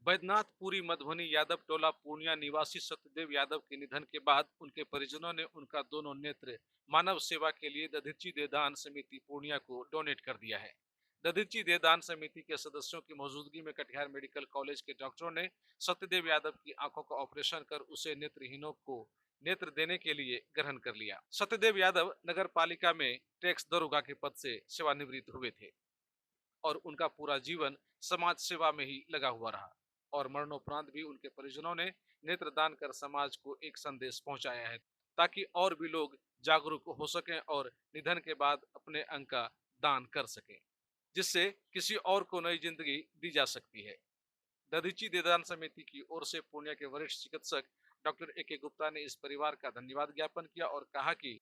बैद्यनाथपुरी मधुबनी यादव टोला पूर्णिया निवासी सत्यदेव यादव के निधन के बाद उनके परिजनों ने उनका दोनों नेत्र मानव सेवा के लिए दधीची देदान समिति पूर्णिया को डोनेट कर दिया है। दधीची देदान समिति के सदस्यों की मौजूदगी में कटिहार मेडिकल कॉलेज के डॉक्टरों ने सत्यदेव यादव की आंखों का ऑपरेशन कर उसे नेत्रहीनों को नेत्र देने के लिए ग्रहण कर लिया। सत्यदेव यादव नगर पालिका में टैक्स दरोगा के पद से सेवानिवृत्त हुए थे और उनका पूरा जीवन समाज सेवा में ही लगा हुआ रहा और मरणोपरांत भी उनके परिजनों ने नेत्रदान कर समाज को एक संदेश पहुंचाया है ताकि और भी लोग जागरूक हो सकें और निधन के बाद अपने अंग का दान कर सकें, जिससे किसी और को नई जिंदगी दी जा सकती है। दधीची देदान समिति की ओर से पूर्णिया के वरिष्ठ चिकित्सक डॉक्टर ए के गुप्ता ने इस परिवार का धन्यवाद ज्ञापन किया और कहा कि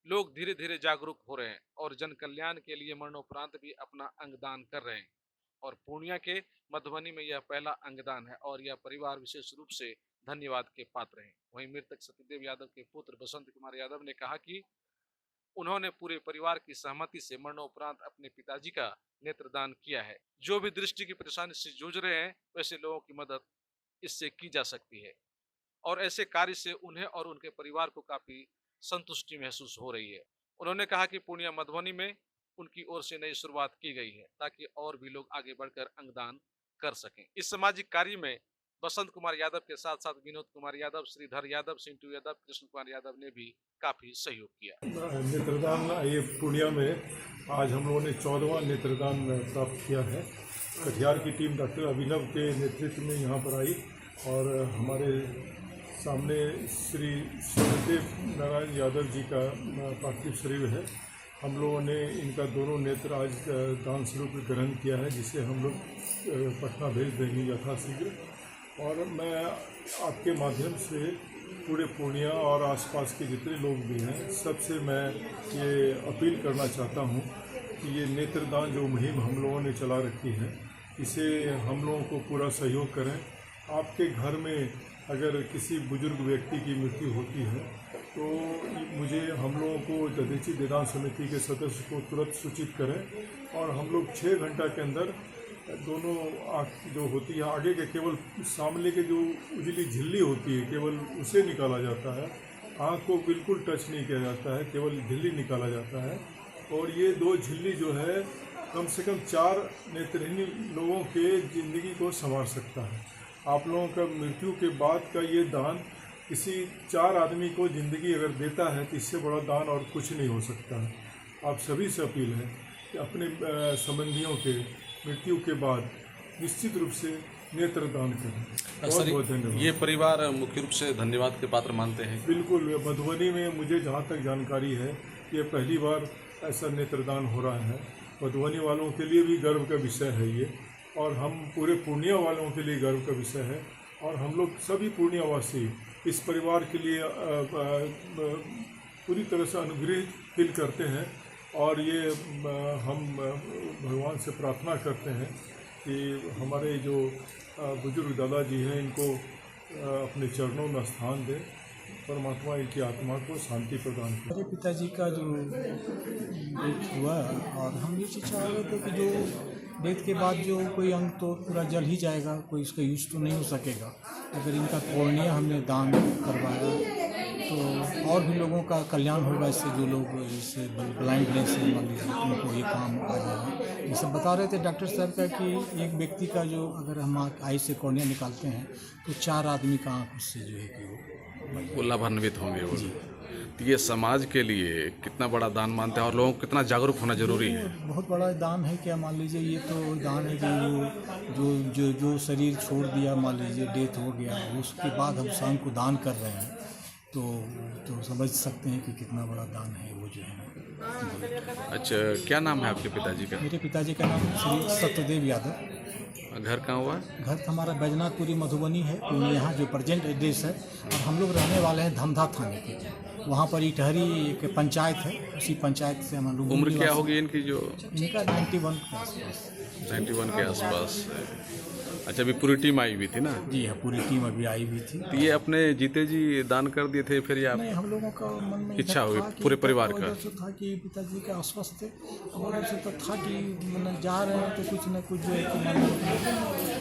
लोग धीरे धीरे जागरूक हो रहे हैं और जन कल्याण के लिए मरणोपरांत भी अपना अंगदान कर रहे हैं और पूर्णिया के मधुबनी में यह पहला अंगदान है और यह परिवार विशेष रूप से धन्यवाद के पात्र हैं। वहीं मृतक सत्यदेव यादव के पुत्र बसंत कुमार यादव ने कहा कि उन्होंने पूरे परिवार की सहमति से मरणोपरांत अपने पिताजी का नेत्रदान किया है। जो भी दृष्टि की परेशानी से जूझ रहे हैं वैसे लोगों की मदद इससे की जा सकती है और ऐसे कार्य से उन्हें और उनके परिवार को काफी संतुष्टि महसूस हो रही है। उन्होंने कहा कि पूर्णिया मधुबनी में उनकी ओर से नई शुरुआत की गई है ताकि और भी लोग आगे बढ़कर अंगदान कर सकें। इस सामाजिक कार्य में बसंत कुमार यादव के साथ साथ विनोद कुमार यादव, श्रीधर यादव, सिंटू यादव, कृष्ण कुमार यादव ने भी काफी सहयोग किया। नेत्रदान ये पूर्णिया में आज हम लोगों ने 14वां नेत्रदान प्राप्त किया है। कटिहार की टीम डॉक्टर अभिनव के नेतृत्व में यहाँ पर आई और हमारे सामने श्री सत्यदेव नारायण यादव जी का पार्थिव शरीर है। हम लोगों ने इनका दोनों नेत्र आज दान स्वरूप ग्रहण किया है, जिसे हम लोग पटना भेज देंगे यथाशीघ्र। और मैं आपके माध्यम से पूरे पूर्णिया और आसपास के जितने लोग भी हैं सबसे मैं ये अपील करना चाहता हूँ कि ये नेत्रदान जो मुहिम हम लोगों ने चला रखी है इसे हम लोगों को पूरा सहयोग करें। आपके घर में अगर किसी बुजुर्ग व्यक्ति की मृत्यु होती है तो मुझे हम लोगों को दधीची देदान समिति के सदस्य को तुरंत सूचित करें और हम लोग 6 घंटा के अंदर दोनों आँख जो होती है आगे के केवल सामने के जो उजली झिल्ली होती है केवल उसे निकाला जाता है। आँख को बिल्कुल टच नहीं किया जाता है, केवल झिल्ली निकाला जाता है। और ये 2 झिल्ली जो है कम से कम 4 नेत्रहीन लोगों के ज़िंदगी को संवार सकता है। आप लोगों का मृत्यु के बाद का ये दान किसी 4 आदमी को ज़िंदगी अगर देता है तो इससे बड़ा दान और कुछ नहीं हो सकता है। आप सभी से अपील है कि अपने संबंधियों के मृत्यु के बाद निश्चित रूप से नेत्रदान करें। बहुत बहुत धन्यवाद। ये परिवार मुख्य रूप से धन्यवाद के पात्र मानते हैं। बिल्कुल, मधुबनी में मुझे जहाँ तक जानकारी है ये पहली बार ऐसा नेत्रदान हो रहा है। मधुबनी वालों के लिए भी गर्व का विषय है ये और हम पूरे पूर्णिया वालों के लिए गर्व का विषय है और हम लोग सभी पूर्णियावासी इस परिवार के लिए पूरी तरह से अनुग्रहित फील करते हैं और ये हम भगवान से प्रार्थना करते हैं कि हमारे जो बुजुर्ग दादाजी हैं इनको अपने चरणों में स्थान दें, परमात्मा इनकी आत्मा को शांति प्रदान करे। मेरे पिताजी का जो डेथ हुआ और हम ये चाह रहे थे कि जो डेथ के बाद जो कोई अंग तो पूरा जल ही जाएगा, कोई इसका यूज तो नहीं हो सकेगा। अगर इनका कॉर्निया हमने दान करवाया तो और भी लोगों का कल्याण होगा। इससे जो लोग इससे ब्लाइंडनेस से मान लीजिए उनको ये काम आ जाएगा। ये सब बता रहे थे डॉक्टर साहब का कि एक व्यक्ति का जो अगर हम आई से कॉर्निया निकालते हैं तो 4 आदमी का आँख उससे जो है कि वो लाभान्वित होंगे। वो तो ये समाज के लिए कितना बड़ा दान मानते हैं और लोगों को कितना जागरूक होना जरूरी है। बहुत बड़ा दान है। क्या मान लीजिए ये तो दान है कि जो जो जो शरीर छोड़ दिया, मान लीजिए डेथ हो गया, उसके बाद हम शाम को दान कर रहे हैं तो समझ सकते हैं कि कितना बड़ा दान है वो जो है। अच्छा, क्या नाम है आपके पिताजी का? मेरे पिताजी का नाम श्री सत्यदेव यादव। घर कहाँ हुआ? घर हमारा बैद्यनाथपुरी मधुबनी है, यहाँ जो प्रेजेंट एड्रेस है। और हम लोग रहने वाले हैं धमधा थाने के, वहाँ पर इटहरी एक पंचायत है, उसी पंचायत से हम लोग। उम्र क्या होगी इनकी? जो इनका 91 के आसपास। 91 के आसपास। अच्छा, अभी पूरी टीम आई हुई थी ना? जी हाँ, पूरी टीम अभी आई हुई थी। तो ये अपने जीते जी दान कर दिए थे फिर, या नहीं, हम लोगों का मन में इच्छा इधर हुई था कि पूरे परिवार इधर का? से था कि पिताजी के अस्वस्थ थे, और उधर से तो था कि मतलब जा रहे हैं तो कुछ न कुछ जो है कि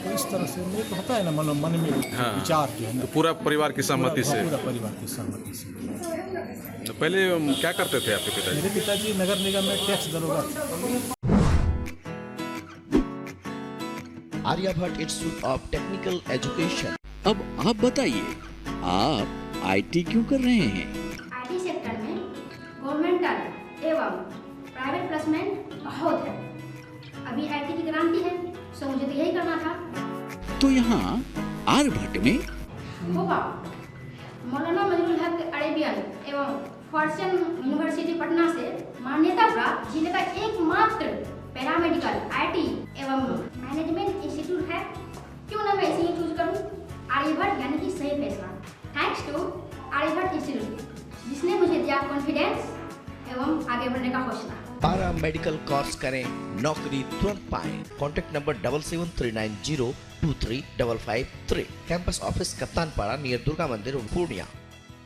तो इस तरह से नहीं तो होता है ना, मतलब मन में विचार जो है ना, तो पूरा परिवार की सहमति से? पूरा परिवार की सहमति से। तो पहले क्या करते थे आपके पिताजी? मेरे पिताजी नगर निगम में टैक्स दरोगा थे। Aryabhatta institute of technical education. अब आप बताइए, आप आईटी क्यों कर रहे हैं? आईटी सेक्टर में गवर्नमेंटल एवं प्राइवेट प्लेसमेंट बहुत है। अभी आईटी की क्रांति है, सो मुझे तो यही करना था। तो यहाँ आर्यभट्ट में होगा मौलाना मजरूल हक अरेबियन एवं फॉर्च्यून यूनिवर्सिटी पटना से मान्यता प्राप्त जिले का एकमात्र पैरामेडिकल आईटी एवं मैनेजमेंट इंस्टीट्यूट है। क्यों ना मैं इसे चूज करूं? आर्यभट्ट यानी कि सही फैसला। थैंक्स टू आर्यभट्ट इंस्टीट्यूट, जिसने मुझे दिया कॉन्फिडेंस एवं आगे बढ़ने का हौसला। पारा मेडिकल कोर्स करें, नौकरी तुरंत पाएं। Contact number 7739023553। Campus office Kaptanpara near Durga Mandir Purnia.